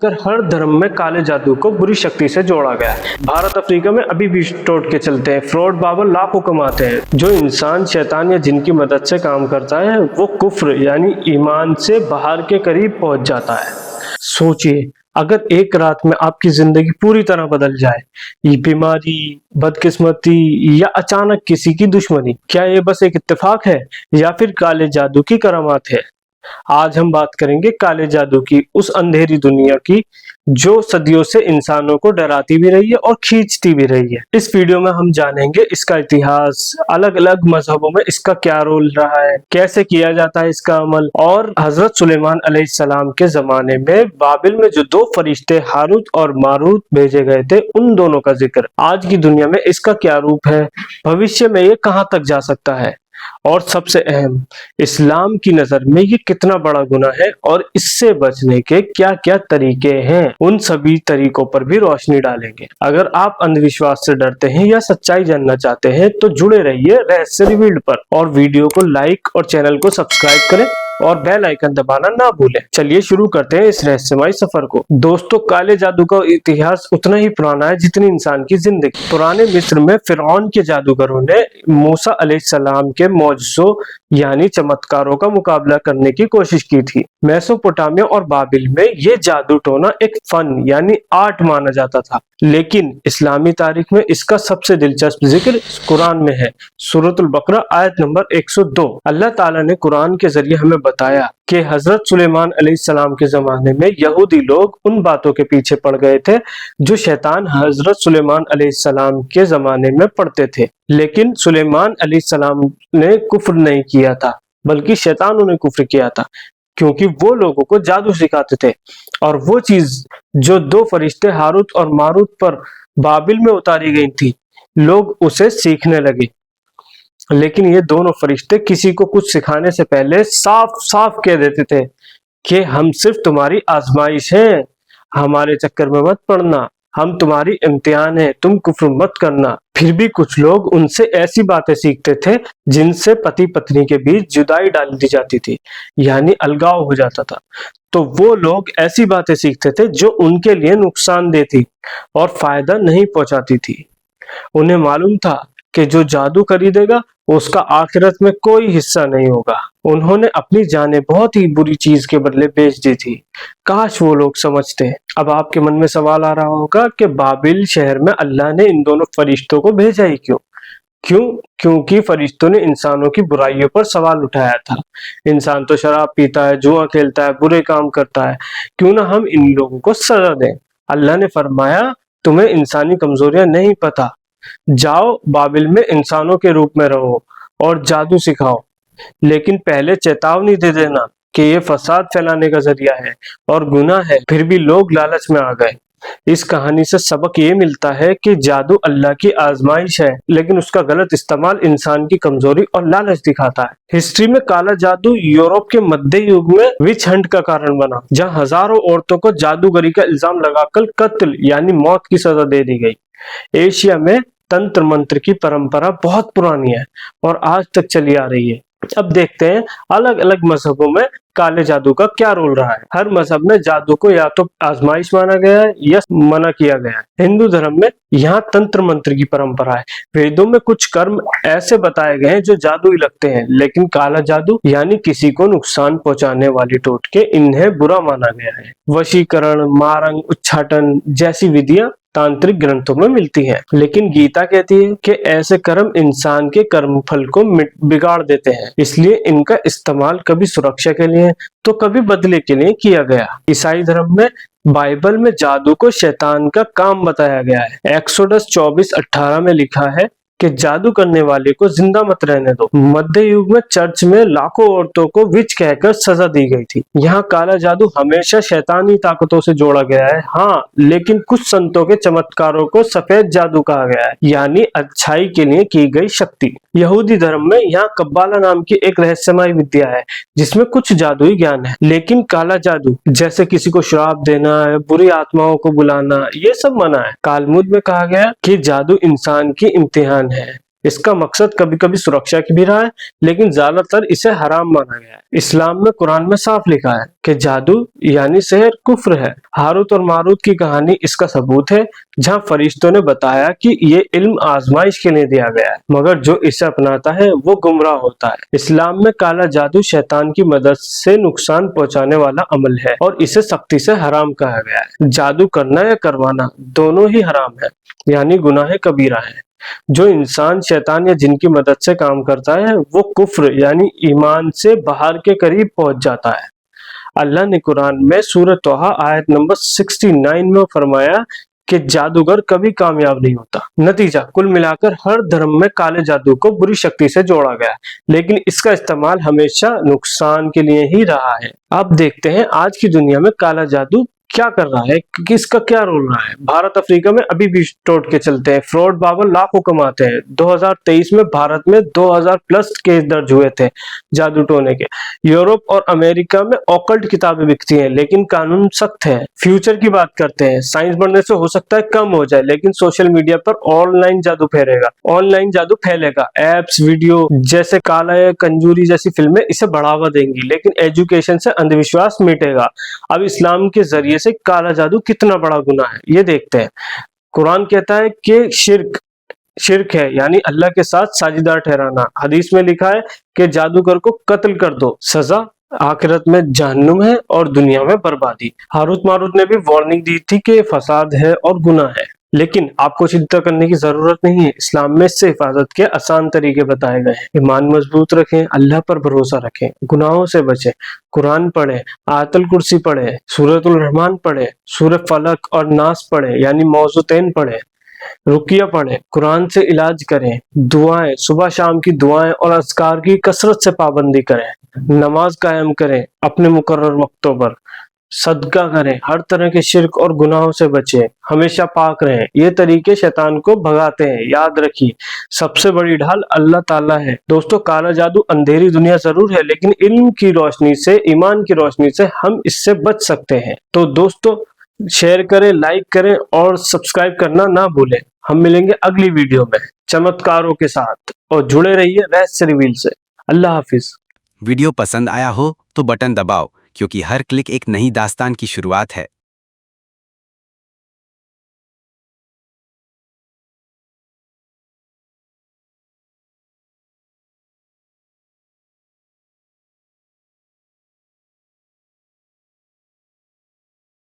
कर हर धर्म में काले जादू को बुरी शक्ति से जोड़ा गया है। भारत अफ्रीका में अभी भी टोटके चलते हैं, फ्रॉड बाबर लाखों कमाते हैं। जो इंसान शैतान या जिन की मदद से काम करता है वो कुफ्र यानी ईमान से बाहर के करीब पहुंच जाता है। सोचिए, अगर एक रात में आपकी जिंदगी पूरी तरह बदल जाए, ये बीमारी, बदकिस्मती या अचानक किसी की दुश्मनी, क्या ये बस एक इत्तेफाक है या फिर काले जादू की करामात है? आज हम बात करेंगे काले जादू की, उस अंधेरी दुनिया की जो सदियों से इंसानों को डराती भी रही है और खींचती भी रही है। इस वीडियो में हम जानेंगे इसका इतिहास, अलग अलग मजहबों में इसका क्या रोल रहा है, कैसे किया जाता है इसका अमल, और हजरत सुलेमान अलैहिस्सलाम के जमाने में बाबिल में जो दो फरिश्ते हारूत और मारूत भेजे गए थे उन दोनों का जिक्र। आज की दुनिया में इसका क्या रूप है, भविष्य में ये कहाँ तक जा सकता है, और सबसे अहम, इस्लाम की नजर में ये कितना बड़ा गुनाह है और इससे बचने के क्या क्या तरीके हैं, उन सभी तरीकों पर भी रोशनी डालेंगे। अगर आप अंधविश्वास से डरते हैं या सच्चाई जानना चाहते हैं तो जुड़े रहिए रहस्य रिवील्ड पर, और वीडियो को लाइक और चैनल को सब्सक्राइब करें और बेल आइकन दबाना ना भूलें। चलिए शुरू करते हैं इस रहस्यमय सफर को। दोस्तों, काले जादू का इतिहास उतना ही पुराना है जितनी इंसान की जिंदगी। पुराने मिस्र में फिरौन के जादूगरों ने मूसा अलैहिस्सलाम के मौजज़ों यानी चमत्कारों का मुकाबला करने की कोशिश की थी। मेसोपोटामिया और बाबिल में ये जादू टोना एक फन यानी आर्ट माना जाता था, लेकिन इस्लामी तारीख में इसका सबसे दिलचस्प जिक्र कुरान में है। सूरतुल बकरा आयत नंबर 102। अल्लाह ताला ने कुरान के जरिए हमें बताया कि हजरत सुलेमान अलैहिस्सलाम के जमाने में यहूदी लोग उन बातों के पीछे पड़ गए थे जो शैतान हजरत सुलेमान अलैहिस्सलाम के जमाने में पढ़ते थे। लेकिन सुलेमान अलैहिस्सलाम ने कुफ्र नहीं किया था, बल्कि शैतानों ने कुफ्र किया था, क्योंकि वो लोगों को जादू सिखाते थे। और वो चीज जो दो फरिश्ते हारूत और मारूत पर बाबिल में उतारी गई थी, लोग उसे सीखने लगे। लेकिन ये दोनों फरिश्ते किसी को कुछ सिखाने से पहले साफ साफ कह देते थे कि हम सिर्फ तुम्हारी आजमाइश हैं, हमारे चक्कर में मत पड़ना, हम तुम्हारी इम्तिहान है, तुम कुफ्र मत करना। फिर भी कुछ लोग उनसे ऐसी बातें सीखते थे जिनसे पति पत्नी के बीच जुदाई डाल दी जाती थी, यानी अलगाव हो जाता था। तो वो लोग ऐसी बातें सीखते थे जो उनके लिए नुकसानदेह थी और फायदा नहीं पहुंचाती थी। उन्हें मालूम था कि जो जादू खरीदेगा उसका आखिरत में कोई हिस्सा नहीं होगा। उन्होंने अपनी जानें बहुत ही बुरी चीज के बदले बेच दी थी। काश वो लोग समझते। अब आपके मन में सवाल आ रहा होगा कि बाबिल शहर में अल्लाह ने इन दोनों फरिश्तों को भेजा ही क्यों? क्योंकि फरिश्तों ने इंसानों की बुराइयों पर सवाल उठाया था। इंसान तो शराब पीता है, जुआ खेलता है, बुरे काम करता है, क्यों ना हम इन लोगों को सजा दें। अल्लाह ने फरमाया, तुम्हें इंसानी कमजोरियां नहीं पता, जाओ बाबिल में इंसानों के रूप में रहो और जादू सिखाओ, लेकिन पहले चेतावनी दे देना कि ये फसाद फैलाने का जरिया है और गुनाह है। फिर भी लोग लालच में आ गए। इस कहानी से सबक ये मिलता है कि जादू अल्लाह की आजमाइश है, लेकिन उसका गलत इस्तेमाल इंसान की कमजोरी और लालच दिखाता है। हिस्ट्री में काला जादू यूरोप के मध्य युग में विच हंट का कारण बना, जहां हजारों औरतों को जादूगरी का इल्जाम लगाकर कत्ल यानी मौत की सजा दे दी गई। एशिया में तंत्र मंत्र की परंपरा बहुत पुरानी है और आज तक चली आ रही है। अब देखते हैं अलग अलग मजहबों में काले जादू का क्या रोल रहा है। हर मजहब में जादू को या तो आजमाइश माना गया है या मना किया गया है। हिंदू धर्म में यहाँ तंत्र मंत्र की परंपरा है। वेदों में कुछ कर्म ऐसे बताए गए हैं जो जादुई लगते हैं, लेकिन काला जादू यानी किसी को नुकसान पहुंचाने वाली टोटके, इन्हें बुरा माना गया है। वशीकरण, मारंग, उच्चाटन जैसी विधियां तांत्रिक ग्रंथों में मिलती हैं, लेकिन गीता कहती है कि ऐसे कर्म इंसान के कर्म फल को बिगाड़ देते हैं, इसलिए इनका इस्तेमाल कभी सुरक्षा के लिए तो कभी बदले के लिए किया गया। ईसाई धर्म में बाइबल में जादू को शैतान का काम बताया गया है। एक्सोडस 24:18 में लिखा है कि जादू करने वाले को जिंदा मत रहने दो। मध्य युग में चर्च में लाखों औरतों को विच कहकर सजा दी गई थी। यहाँ काला जादू हमेशा शैतानी ताकतों से जोड़ा गया है। हाँ, लेकिन कुछ संतों के चमत्कारों को सफेद जादू कहा गया है, यानी अच्छाई के लिए की गई शक्ति। यहूदी धर्म में यहाँ कब्बाला नाम की एक रहस्यमय विद्या है जिसमें कुछ जादुई ज्ञान है, लेकिन काला जादू जैसे किसी को श्राप देना, बुरी आत्माओं को बुलाना, ये सब मना है। तालमुद में कहा गया कि जादू इंसान की इम्तिहान है, इसका मकसद कभी कभी सुरक्षा की भी रहा है, लेकिन ज्यादातर इसे हराम माना गया है। इस्लाम में कुरान में साफ लिखा है कि जादू यानी सिहर कुफ्र है। हारूत और मारूत की कहानी इसका सबूत है, जहां फरिश्तों ने बताया कि ये इल्म आजमाइश के लिए दिया गया है, मगर जो इसे अपनाता है वो गुमराह होता है। इस्लाम में काला जादू शैतान की मदद से नुकसान पहुंचाने वाला अमल है और इसे सख्ती से हराम कहा गया है। जादू करना या करवाना दोनों ही हराम है, यानी गुनाह कबीरा है। जो इंसान शैतान या जिन की मदद से काम करता है वो कुफ्र यानी ईमान से बाहर के करीब पहुंच जाता है। अल्लाह ने कुरान में सूरह तोहा आयत नंबर 69 में फरमाया कि जादूगर कभी कामयाब नहीं होता। नतीजा कुल मिलाकर हर धर्म में काले जादू को बुरी शक्ति से जोड़ा गया, लेकिन इसका इस्तेमाल हमेशा नुकसान के लिए ही रहा है। अब देखते हैं आज की दुनिया में काला जादू क्या कर रहा है, किसका क्या रोल रहा है। भारत अफ्रीका में अभी भी टोटके चलते हैं, फ्रॉड बाबर लाखों कमाते हैं। 2023 में भारत में 2000 प्लस केस दर्ज हुए थे जादू टोने के। यूरोप और अमेरिका में ऑकल्ट किताबें बिकती हैं, लेकिन कानून सख्त है। फ्यूचर की बात करते हैं, साइंस बढ़ने से हो सकता है कम हो जाए, लेकिन सोशल मीडिया पर ऑनलाइन जादू फैलेगा। एप्स, वीडियो जैसे काला कंजूरी जैसी फिल्में इसे बढ़ावा देंगी, लेकिन एजुकेशन से अंधविश्वास मिटेगा। अब इस्लाम के जरिए से काला जादू कितना बड़ा गुनाह है ये देखते हैं। कुरान कहता है कि शिर्क है, यानी अल्लाह के साथ साझेदार ठहराना। हदीस में लिखा है कि जादूगर को कत्ल कर दो, सजा आखिरत में जहन्नुम है और दुनिया में बर्बादी। हारूत मारूत ने भी वार्निंग दी थी कि फसाद है और गुनाह है, लेकिन आपको चिंता करने की जरूरत नहीं है। इस्लाम में इससे हिफाजत के आसान तरीके बताए गए हैं। ईमान मजबूत रखें, अल्लाह पर भरोसा रखें, गुनाहों से बचें, कुरान पढ़ें, आयतुल कुर्सी पढ़ें, सूरतुल रहमान पढ़ें, सूरह फलक और नास पढ़ें यानी मौज़ूतैन पढ़ें, रुकिया पढ़ें, कुरान से इलाज करें, दुआएं सुबह शाम की दुआएं और अज़कार की कसरत से पाबंदी करें, नमाज कायम करें अपने मुकर्रर वक्तों पर, सदका करें, हर तरह के शिर्क और गुनाहों से बचें, हमेशा पाक रहें। ये तरीके शैतान को भगाते हैं। याद रखिए, सबसे बड़ी ढाल अल्लाह ताला है। दोस्तों, काला जादू अंधेरी दुनिया जरूर है, लेकिन इल्म की रोशनी से, ईमान की रोशनी से हम इससे बच सकते हैं। तो दोस्तों, शेयर करें, लाइक करें और सब्सक्राइब करना ना भूलें। हम मिलेंगे अगली वीडियो में चमत्कारों के साथ, और जुड़े रहिए रहस्य रिवील से। अल्लाह हाफिज। वीडियो पसंद आया हो तो बटन दबाओ, क्योंकि हर क्लिक एक नई दास्तान की शुरुआत है।